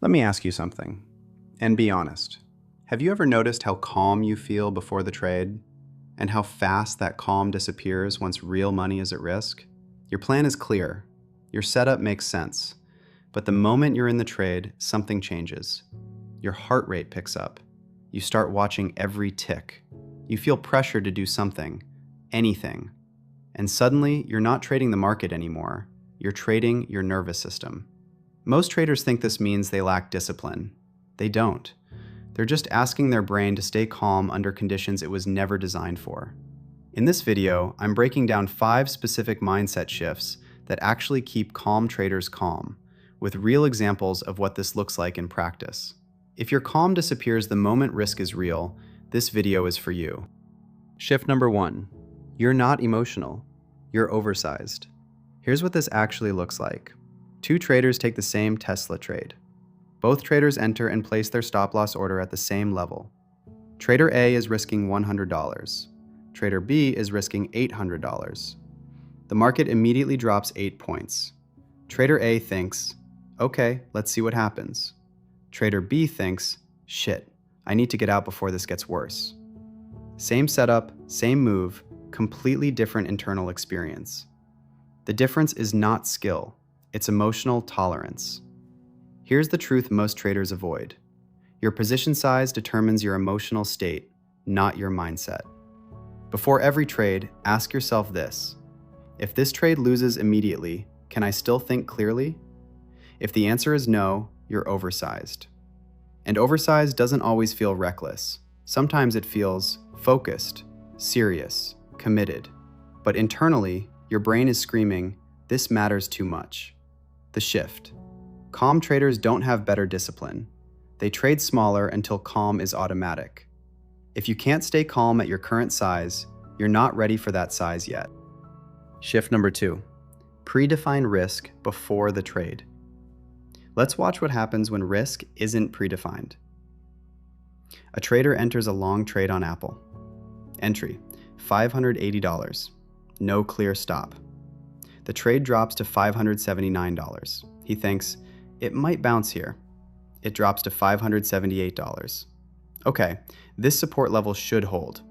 Let me ask you something, and be honest. Have you ever noticed how calm you feel before the trade, and how fast that calm disappears once real money is at risk? Your plan is clear, your setup makes sense, but the moment you're in the trade, something changes. Your heart rate picks up. You start watching every tick. You feel pressure to do something, anything. And suddenly, you're not trading the market anymore. You're trading your nervous system. Most traders think this means they lack discipline. They don't. They're just asking their brain to stay calm under conditions it was never designed for. In this video, I'm breaking down 5 specific mindset shifts that actually keep calm traders calm, with real examples of what this looks like in practice. If your calm disappears the moment risk is real, this video is for you. Shift number 1. You're not emotional. You're oversized. Here's what this actually looks like. 2 traders take the same Tesla trade. Both traders enter and place their stop-loss order at the same level. Trader A is risking $100. Trader B is risking $800. The market immediately drops 8 points. Trader A thinks, okay, let's see what happens. Trader B thinks, shit, I need to get out before this gets worse. Same setup, same move, completely different internal experience. The difference is not skill, it's emotional tolerance. Here's the truth most traders avoid. Your position size determines your emotional state, not your mindset. Before every trade, ask yourself this. If this trade loses immediately, can I still think clearly? If the answer is no, you're oversized. And oversized doesn't always feel reckless. Sometimes it feels focused, serious, committed. But internally, your brain is screaming, this matters too much. The shift. Calm traders don't have better discipline. They trade smaller until calm is automatic. If you can't stay calm at your current size, you're not ready for that size yet. Shift number 2. Predefine risk before the trade. Let's watch what happens when risk isn't predefined. A trader enters a long trade on Apple. Entry, $580. No clear stop. The trade drops to $579. He thinks, it might bounce here. It drops to $578. Okay, this support level should hold.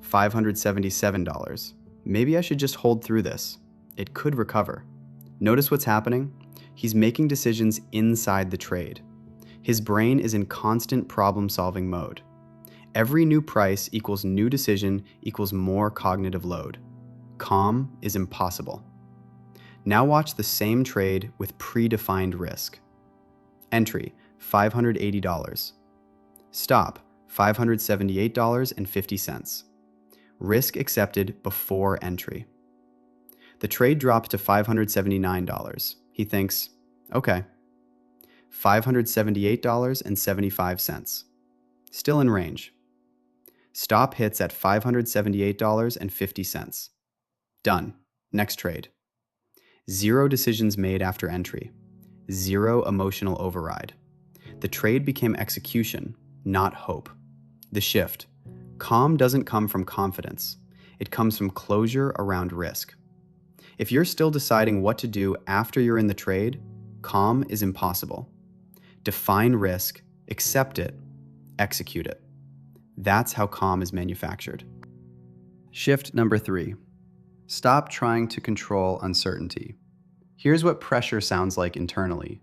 $577. Maybe I should just hold through this. It could recover. Notice what's happening? He's making decisions inside the trade. His brain is in constant problem-solving mode. Every new price equals new decision equals more cognitive load. Calm is impossible. Now watch the same trade with predefined risk. Entry, $580. Stop, $578.50. Risk accepted before entry. The trade dropped to $579. He thinks, okay. $578.75. Still in range. Stop hits at $578.50. Done. Next trade. 0 decisions made after entry. 0 emotional override. The trade became execution, not hope. The shift. Calm doesn't come from confidence. It comes from closure around risk. If you're still deciding what to do after you're in the trade, calm is impossible. Define risk, accept it, execute it. That's how calm is manufactured. Shift number 3. Stop trying to control uncertainty. Here's what pressure sounds like internally.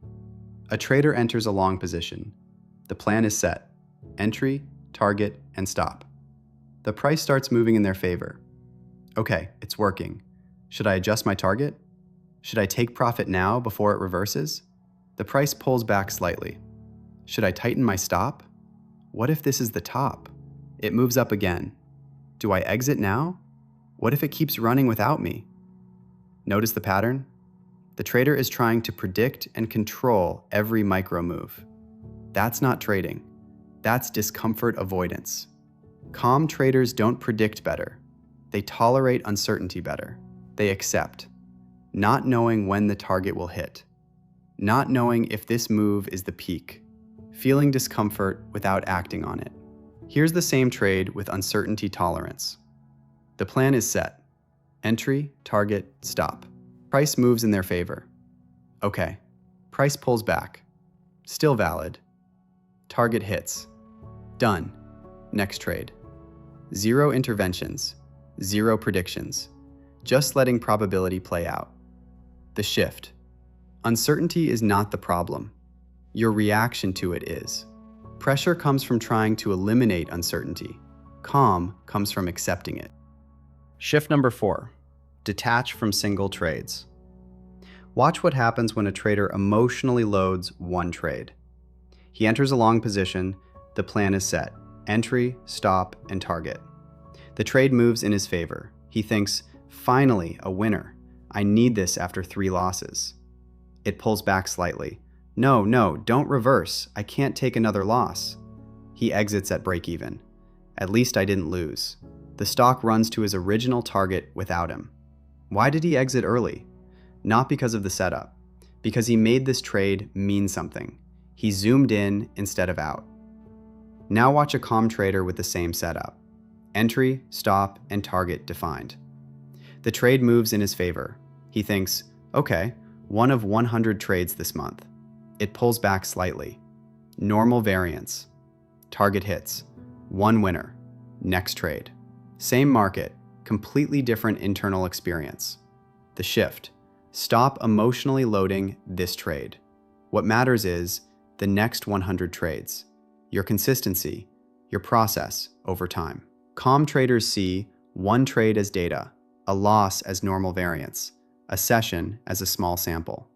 A trader enters a long position. The plan is set. Entry, target, and stop. The price starts moving in their favor. Okay, it's working. Should I adjust my target? Should I take profit now before it reverses? The price pulls back slightly. Should I tighten my stop? What if this is the top? It moves up again. Do I exit now? What if it keeps running without me? Notice the pattern? The trader is trying to predict and control every micro move. That's not trading. That's discomfort avoidance. Calm traders don't predict better. They tolerate uncertainty better. They accept. Not knowing when the target will hit. Not knowing if this move is the peak. Feeling discomfort without acting on it. Here's the same trade with uncertainty tolerance. The plan is set. Entry, target, stop. Price moves in their favor. Okay, price pulls back. Still valid. Target hits. Done. Next trade. Zero interventions. Zero predictions. Just letting probability play out. The shift. Uncertainty is not the problem. Your reaction to it is. Pressure comes from trying to eliminate uncertainty. Calm comes from accepting it. Shift number 4. Detach from single trades. Watch what happens when a trader emotionally loads one trade. He enters a long position, the plan is set. Entry, stop, and target. The trade moves in his favor. He thinks, finally, a winner. I need this after 3 losses. It pulls back slightly. No, don't reverse. I can't take another loss. He exits at break even. At least I didn't lose. The stock runs to his original target without him. Why did he exit early? Not because of the setup. Because he made this trade mean something. He zoomed in instead of out. Now watch a calm trader with the same setup. Entry, stop, and target defined. The trade moves in his favor. He thinks, okay, 1 of 100 trades this month. It pulls back slightly. Normal variance. Target hits. 1 winner. Next trade. Same market, completely different internal experience. The shift. Stop emotionally loading this trade. What matters is the next 100 trades. Your consistency, your process over time. Calm traders see 1 trade as data, a loss as normal variance, a session as a small sample.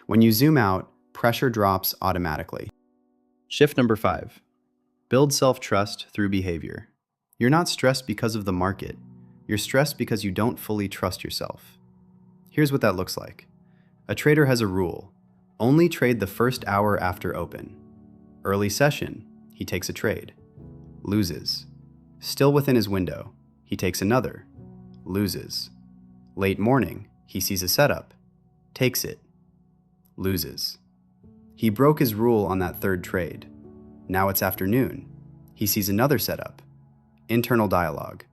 When you zoom out, pressure drops automatically. Shift number 5. Build self-trust through behavior. You're not stressed because of the market. You're stressed because you don't fully trust yourself. Here's what that looks like. A trader has a rule. Only trade the first hour after open. Early session, he takes a trade. Loses. Still within his window, he takes another. Loses. Late morning, he sees a setup. Takes it. Loses. He broke his rule on that 3rd trade. Now it's afternoon. He sees another setup. Internal dialogue.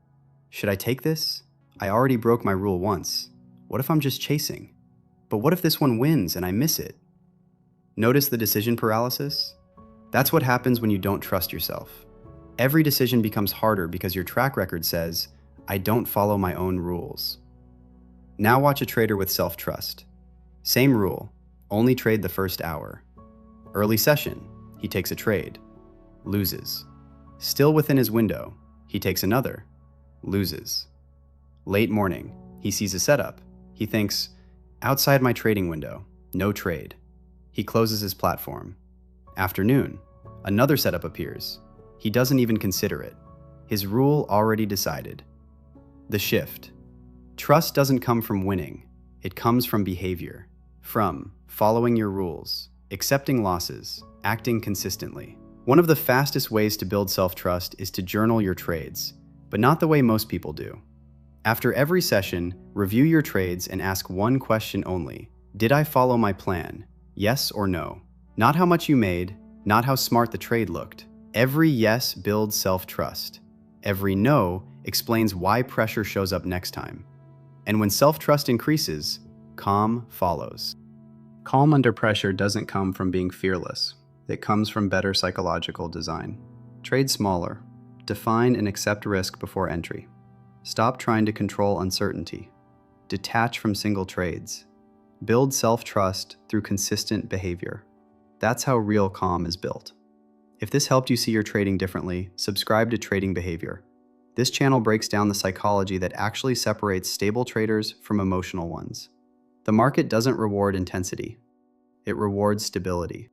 Should I take this? I already broke my rule once. What if I'm just chasing? But what if this one wins and I miss it? Notice the decision paralysis? That's what happens when you don't trust yourself. Every decision becomes harder because your track record says, I don't follow my own rules. Now watch a trader with self-trust. Same rule, only trade the first hour. Early session, he takes a trade. Loses. Still within his window, he takes another. Loses. Late morning, he sees a setup. He thinks, outside my trading window, no trade. He closes his platform. Afternoon, another setup appears. He doesn't even consider it. His rule already decided. The shift. Trust doesn't come from winning. It comes from behavior. From following your rules, accepting losses, acting consistently. One of the fastest ways to build self-trust is to journal your trades, but not the way most people do. After every session, review your trades and ask one question only. Did I follow my plan? Yes or no? Not how much you made, not how smart the trade looked. Every yes builds self-trust. Every no explains why pressure shows up next time. And when self-trust increases, calm follows. Calm under pressure doesn't come from being fearless. It comes from better psychological design. Trade smaller. Define and accept risk before entry. Stop trying to control uncertainty. Detach from single trades. Build self-trust through consistent behavior. That's how real calm is built. If this helped you see your trading differently, subscribe to Trading Behavior. This channel breaks down the psychology that actually separates stable traders from emotional ones. The market doesn't reward intensity. It rewards stability.